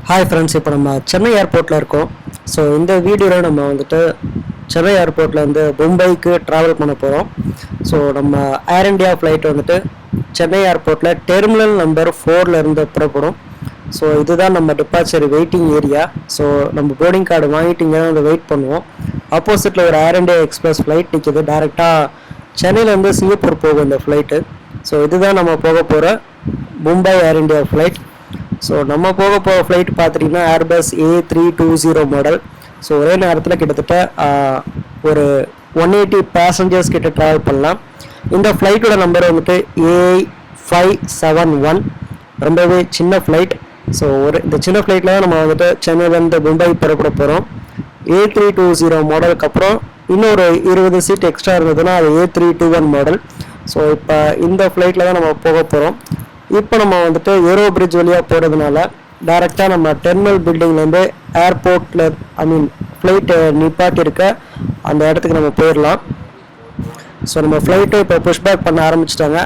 Hi friends, இப்போ நம்ம சென்னை ஏர்போர்ட்டில் இருக்கோம். ஸோ இந்த வீடியோவில் நம்ம வந்துட்டு சென்னை ஏர்போர்ட்லேருந்து மும்பைக்கு ட்ராவல் பண்ண போகிறோம். ஸோ நம்ம ஏர் இண்டியா ஃப்ளைட் வந்துட்டு சென்னை ஏர்போர்ட்டில் டெர்மினல் நம்பர் 4 புறப்படும். ஸோ இதுதான் நம்ம டிபார்ச்சர் வெயிட்டிங் ஏரியா. ஸோ நம்ம போர்டிங் கார்டு வாங்கிட்டு இங்கே வந்து வெயிட் பண்ணுவோம். ஆப்போசிட்டில் ஒரு ஏர் இண்டியா எக்ஸ்பிரஸ் ஃப்ளைட் நிற்கிது. டேரெக்டாக சென்னையிலேருந்து சிங்கப்பூர் போகும் இந்த ஃப்ளைட்டு. ஸோ இதுதான் நம்ம போக போகிற மும்பை ஏர் இண்டியா ஃப்ளைட். ஸோ நம்ம போக போகிற ஃப்ளைட் பார்த்துட்டிங்கன்னா ஏர்பஸ் A320 மாடல். ஸோ ஒரே நேரத்தில் கிட்டத்தட்ட ஒரு 180 பேசஞ்சர்ஸ் கிட்ட ட்ராவல் பண்ணலாம். இந்த ஃப்ளைட்டோட நம்பர் வந்துட்டு A571. ரொம்பவே சின்ன ஃப்ளைட். ஸோ இந்த சின்ன ஃப்ளைட்டில் தான் நம்ம வந்துட்டு சென்னையிலேருந்து மும்பை புறப்பட போகிறோம். A320 மாடலுக்கு அப்புறம் இன்னொரு 20 சீட் எக்ஸ்ட்ரா இருந்ததுன்னா அது A321 மாடல். ஸோ இப்போ இந்த ஃப்ளைட்டில் தான் நம்ம போக போகிறோம். இப்போ நம்ம வந்துட்டு ஏரோ பிரிட்ஜ் வழியாக போகிறதுனால டைரெக்டாக நம்ம டெர்மினல் பில்டிங்லேருந்து ஏர்போர்ட்டில் ஃப்ளைட்டை நிப்பாட்டி இருக்க அந்த இடத்துக்கு நம்ம போயிடலாம். ஸோ நம்ம ஃப்ளைட்டை இப்போ புஷ்பேக் பண்ண ஆரம்பிச்சிட்டாங்க.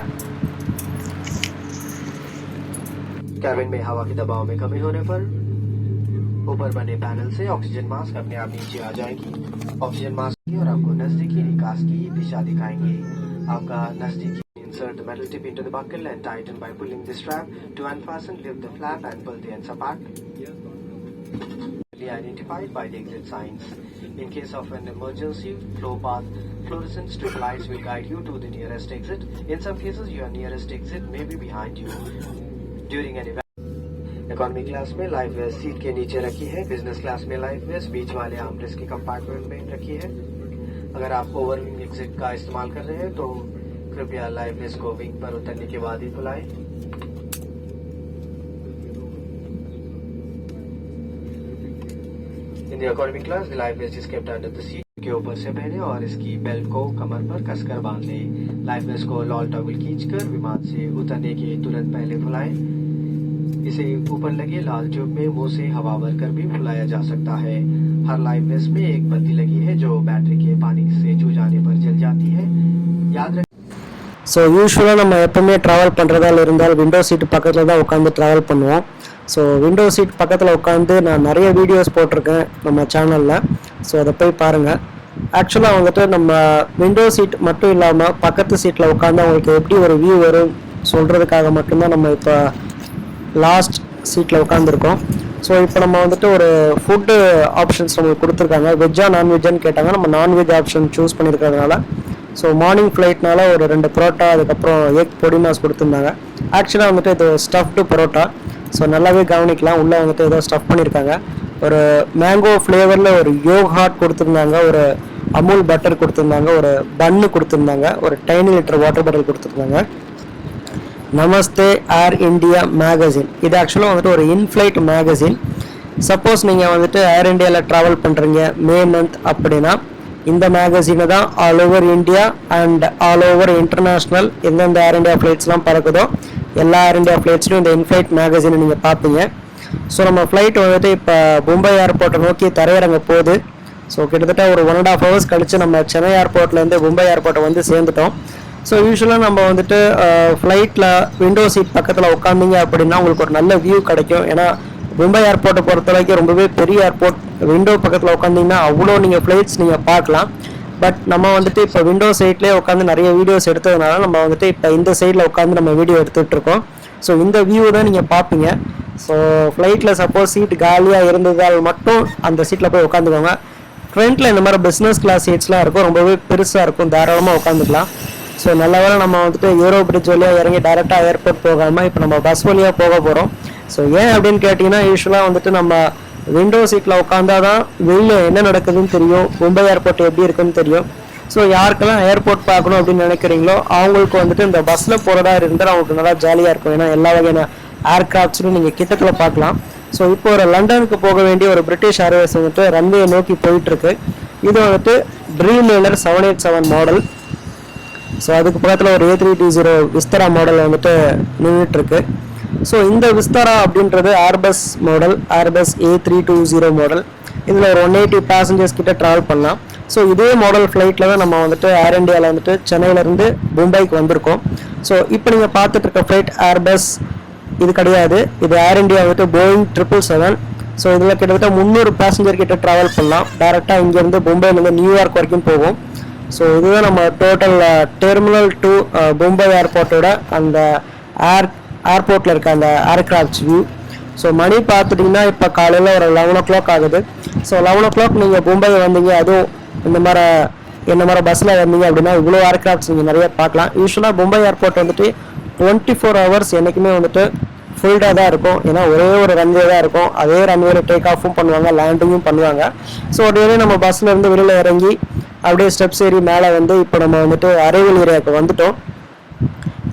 कैबिन में हवा के दबाव में कमी होने पर ऊपर बने पैनल से ऑक्सीजन मास्क अपने आप नीचे आ जाएगी। ऑक्सीजन मास्क और आपको नजदीकी निकास की दिशा दिखाएंगे। आपका नजदीकी insert the metal tip into the buckle and tighten by pulling the strap to unfasten, lift the flap and pull the ends apart. Identified by the exit signs. In case of an emergency flow path, fluorescent strip lights will guide you to the nearest exit. In some cases, your nearest exit may be behind you. During an event, economy class में life waste seat के नीचे रखी है। Business class में life waste बीच वाले armrest के compartment में रखी है। अगर आप ओवरविंग एग्जिट का इस्तेमाल कर रहे हैं तो कृपया लाइफ वेस्ट को विंग पर उतरने के बाद ही खुलाएं। In the economy class the life vest is kept under the seat के ऊपर से पहने और इसकी बेल्ट को कमर पर कसकर बांध लें। लाइफ वेस्ट को लॉल टॉवल खींचकर विमान से उतरने के तुरंत पहले फुलाएं। इसे ऊपर लगे लाल ट्यूब में मुंह से हवा भरकर भी फुलाया जा सकता है। हर लाइफ वेस्ट में एक बत्ती लगी है जो बैटरी के पानी से छू जाने पर जल जाती है। याद रखें। ஸோ யூஸ்வலாக நம்ம எப்போவுமே ட்ராவல் பண்ணுறதால இருந்தால் விண்டோ சீட் பக்கத்தில் தான் உட்காந்து ட்ராவல் பண்ணுவோம். ஸோ விண்டோ சீட் பக்கத்தில் உட்காந்து நான் நிறைய வீடியோஸ் போட்டிருக்கேன் நம்ம சேனலில். ஸோ அதை போய் பாருங்கள். ஆக்சுவலாக வந்துட்டு நம்ம விண்டோ சீட் மட்டும் இல்லாமல் பக்கத்து சீட்டில் உட்காந்து அவங்களுக்கு எப்படி ஒரு வியூ வரும் சொல்கிறதுக்காக மட்டும்தான் நம்ம இப்போ லாஸ்ட் சீட்டில் உட்காந்துருக்கோம். ஸோ இப்போ நம்ம வந்துட்டு ஒரு ஃபுட்டு ஆப்ஷன்ஸ் நம்மளுக்கு கொடுத்துருக்காங்க. வெஜ்ஜா நான்வெஜ்ஜான்னு கேட்டாங்க. நம்ம நான்வெஜ் ஆப்ஷன் சூஸ் பண்ணியிருக்கிறதுனால ஸோ மார்னிங் ஃப்ளைட்னால ஒரு 2 பரோட்டா அதுக்கப்புறம் எக் பொடி மாஸ் கொடுத்துருந்தாங்க. ஆக்சுவலாக வந்துட்டு இது ஸ்டஃப்டு பரோட்டா. ஸோ நல்லாவே கவனிக்கலாம். உள்ளே வந்துட்டு ஏதோ ஸ்டஃப் பண்ணியிருக்காங்க. ஒரு மேங்கோ ஃப்ளேவரில் ஒரு யோக் ஹாட் கொடுத்துருந்தாங்க. ஒரு அமுல் பட்டர் கொடுத்துருந்தாங்க. ஒரு பன்னு கொடுத்துருந்தாங்க. ஒரு 10 லிட்டர் வாட்டர் பாட்டில் கொடுத்துருந்தாங்க. நமஸ்தே ஏர் இண்டியா மேகசின். இது ஆக்சுவலாக வந்துட்டு ஒரு இன்ஃப்ளைட் மேகசின். சப்போஸ் நீங்கள் வந்துட்டு ஏர் இண்டியாவில் ட்ராவல் பண்ணுறீங்க மே மந்த் அப்படின்னா இந்த மேகசினை தான் all over India and all over international எந்தெந்த ஏர் இண்டியா ஃப்ளைட்ஸ்லாம் பறக்குதோ எல்லா ஏர் இண்டியா ஃப்ளைட்ஸ்லையும் இந்த இன்ஃப்ளைட் மேகசினை நீங்கள் பார்ப்பீங்க. ஸோ நம்ம ஃப்ளைட் வந்துட்டு இப்போ மும்பை ஏர்போர்ட்டை நோக்கி தரையிறங்க போகுது. ஸோ கிட்டத்தட்ட ஒரு 1.5 hours கழித்து நம்ம சென்னை ஏர்போர்ட்லேருந்து மும்பை ஏர்போர்ட்டை வந்து சேர்ந்துட்டோம். ஸோ யூஸ்வலாக நம்ம வந்துட்டு ஃப்ளைட்டில் விண்டோ சீட் பக்கத்தில் உட்காந்திங்க அப்படின்னா உங்களுக்கு ஒரு நல்ல வியூ கிடைக்கும். ஏன்னா மும்பை ஏர்போர்ட்டை பொறுத்த வரைக்கும் ரொம்பவே பெரிய ஏர்போர்ட். விண்டோ பக்கத்தில் உட்காந்திங்கன்னா அவ்வளோ நீங்கள் ஃப்ளைட்ஸ் நீங்கள் பார்க்கலாம். பட் நம்ம வந்துட்டு இப்போ விண்டோ சைட்லேயே உட்காந்து நிறைய வீடியோஸ் எடுத்ததுனால நம்ம வந்துட்டு இப்போ இந்த சைடில் உட்காந்து நம்ம வீடியோ எடுத்துகிட்டு இருக்கோம். ஸோ இந்த வியூ தான் நீங்கள் பார்ப்பீங்க. ஸோ ஃப்ளைட்டில் சப்போஸ் சீட் காலியாக இருந்ததால் மட்டும் அந்த சீட்டில் போய் உட்காந்துக்கோங்க. ஃப்ரண்ட்டில் இந்த மாதிரி பிஸ்னஸ் கிளாஸ் சீட்ஸ்லாம் இருக்கும். ரொம்பவே பெருசாக இருக்கும். தாராளமாக உட்காந்துக்கலாம். ஸோ நல்ல வேளை நம்ம வந்துட்டு ஏரோ பிரிட்ஜ் வழியாக இறங்கி டேரெக்டாக ஏர்போர்ட் போகாமல் இப்போ நம்ம பஸ் வழியாக போக போகிறோம். ஸோ ஏன் அப்படின்னு கேட்டிங்கன்னா யூஸ்வலாக வந்துட்டு நம்ம விண்டோ சீட்டில் உட்காந்தா தான் வெளியில் என்ன நடக்குதுன்னு தெரியும். மும்பை ஏர்போர்ட் எப்படி இருக்குன்னு தெரியும். ஸோ யாருக்கெல்லாம் ஏர்போர்ட் பார்க்கணும் அப்படின்னு நினைக்கிறீங்களோ அவங்களுக்கு வந்துட்டு இந்த பஸ்ஸில் போகிறதா இருந்தால் அவங்களுக்கு நல்லா ஜாலியாக இருக்கும். ஏன்னா எல்லா வகையான ஏர்கிராஃப்ட்ஸும் நீங்கள் கிட்டத்தில் பார்க்கலாம். ஸோ இப்போ ஒரு லண்டனுக்கு போக வேண்டிய ஒரு பிரிட்டிஷ் ஏர்வேஸ் வந்துட்டு ரன்வே நோக்கி போயிட்டுருக்கு. இது வந்துட்டு ட்ரீம்லைனர் 787 மாடல். ஸோ அதுக்கு பக்கத்தில் ஒரு A320 விஸ்தாரா மாடல் வந்துட்டு நின்றுட்டுருக்கு. ஸோ இந்த விஸ்தாரா அப்படின்றது Airbus model, Airbus A320 model. இதில் ஒரு 180 பேசஞ்சர்ஸ் கிட்ட ட்ராவல் பண்ணலாம். ஸோ இதே மாடல் ஃப்ளைட்டில் தான் நம்ம வந்துட்டு ஏர் இண்டியாவில் வந்துட்டு சென்னையிலேருந்து மும்பைக்கு வந்திருக்கோம். ஸோ இப்போ நீங்கள் பார்த்துட்டு இருக்க ஃப்ளைட் ஏர்பஸ் இது கிடையாது. இது ஏர் இண்டியா வந்துட்டு போயிங் 777 ஸோ இதில் கிட்டத்தட்ட 300 பேசஞ்சர் கிட்ட ட்ராவல் பண்ணலாம். டேரெக்டாக இங்கேருந்து மும்பைலேருந்து நியூயார்க் வரைக்கும் போகும். ஸோ இதுதான் நம்ம டோட்டல் டெர்மினல் 2 மும்பை ஏர்போர்ட்டோட அந்த ஏர்போர்ட்டில் இருக்க அந்த ஏர்கிராஃப்ட்ஸ் வியூ. ஸோ மணி பார்த்துட்டிங்கன்னா இப்போ காலையில் ஒரு 11 o'clock ஆகுது. ஸோ 11 o'clock நீங்கள் மும்பை வந்தீங்க, அதுவும் இந்த மாதிரி பஸ்ஸில் வந்தீங்க அப்படின்னா இவ்வளோ ஏர்கிராஃப்ட்ஸ் நீங்கள் நிறைய பார்க்கலாம். யூஸ்வலாக மும்பை ஏர்போர்ட் வந்துட்டு 24 hours என்றைக்குமே வந்துட்டு ஃபுல்டாக தான் இருக்கும். ஏன்னா ஒரே ஒரு ரன்வே தான் இருக்கும். அதே ரன்வேல டேக் ஆஃபும் பண்ணுவாங்க, லேண்டிங்கும் பண்ணுவாங்க. ஸோ உடனே நம்ம பஸ்ஸில் இருந்து வெளியில் இறங்கி அப்படியே ஸ்டெப்ஸ் ஏறி மேலே வந்து இப்போ நம்ம வந்துட்டு அரைவல் ஏரியாவுக்கு வந்துட்டோம்.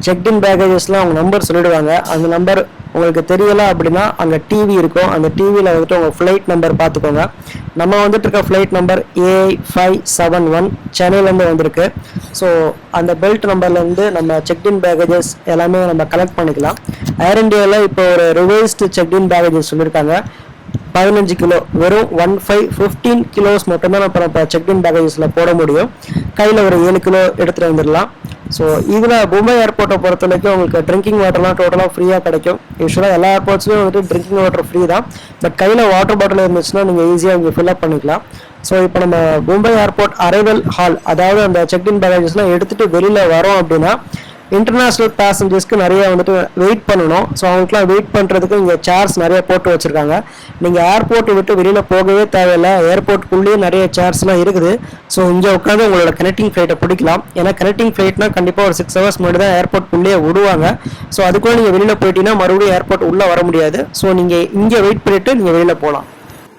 செக்இன் பேக்கேஜஸ்லாம் அவங்க நம்பர் சொல்லிடுவாங்க. அந்த நம்பர் உங்களுக்கு தெரியலை அப்படின்னா அங்கே டிவி இருக்கும். அந்த டிவியில் வந்துட்டு உங்கள் ஃப்ளைட் நம்பர் பார்த்துக்கோங்க. நம்ம வந்துட்டு இருக்க ஃப்ளைட் நம்பர் AI571 சென்னையிலேருந்து வந்திருக்கு. ஸோ அந்த பெல்ட் நம்பர்லேருந்து நம்ம செக்இன் பேக்கேஜஸ் எல்லாமே நம்ம கலெக்ட் பண்ணிக்கலாம். ஏர் இண்டியாவில் இப்போ ஒரு ரிவைஸ்டு செக்இன் பேக்கேஜஸ் சொல்லியிருக்காங்க. 15 கிலோ, வெறும் 15 கிலோஸ் மட்டும்தான் நம்ம செக்இன் பேக்கேஜஸில் போட முடியும். கையில் ஒரு 7 கிலோ எடுத்துகிட்டு வந்துடலாம். ஸோ இதில் மும்பை ஏர்போர்ட்டை பொறுத்த வரைக்கும் உங்களுக்கு ட்ரிங்கிங் வாட்டர்லாம் டோட்டலாக ஃப்ரீயாக கிடைக்கும். யூஸ்வலாக எல்லா ஏர்போர்ட்ஸ்லேயும் வந்துட்டு ட்ரிங்கிங் வாட்டர் ஃப்ரீ தான். பட் கையில் வாட்டர் பாட்டில் இருந்துச்சுன்னா நீங்கள் ஈஸியாக இங்கே ஃபில்அப் பண்ணிக்கலாம். ஸோ இப்போ நம்ம மும்பை ஏர்போர்ட் அரைவல் ஹால், அதாவது அந்த செக்இன் பேக்கேஜஸ்லாம் எடுத்துகிட்டு வெளியில் வரோம் அப்படின்னா இன்டர்நேஷ்னல் பேசஞ்சர்ஸ்க்கு நிறைய வந்துட்டு வெயிட் பண்ணணும். ஸோ அவங்களுக்குலாம் வெயிட் பண்ணுறதுக்கு இங்கே சேர்ஸ் நிறைய போட்டு வச்சுருக்காங்க. நீங்கள் ஏர்போர்ட்டை விட்டு வெளியில் போகவே தேவையில்லை, ஏர்போர்ட்டுக்குள்ளேயே நிறைய சேர்ஸ்லாம் இருக்குது. ஸோ இங்கே உட்காந்து உங்களோட கனெக்டிங் ஃப்ளைட்டை பிடிக்கலாம். ஏன்னா கனெக்டிங் ஃப்ளைட்னா கண்டிப்பாக ஒரு 6 hours மட்டும் தான் ஏர்போர்ட்டுக்குள்ளேயே விடுவாங்க. ஸோ அதுக்குள்ளே நீங்கள் வெளியில் போயிட்டீங்கன்னா மறுபடியும் ஏர்போர்ட் உள்ளே வர முடியாது. ஸோ நீங்கள் இங்கே வெயிட் பண்ணிவிட்டு நீங்கள் வெளியில் போகலாம்.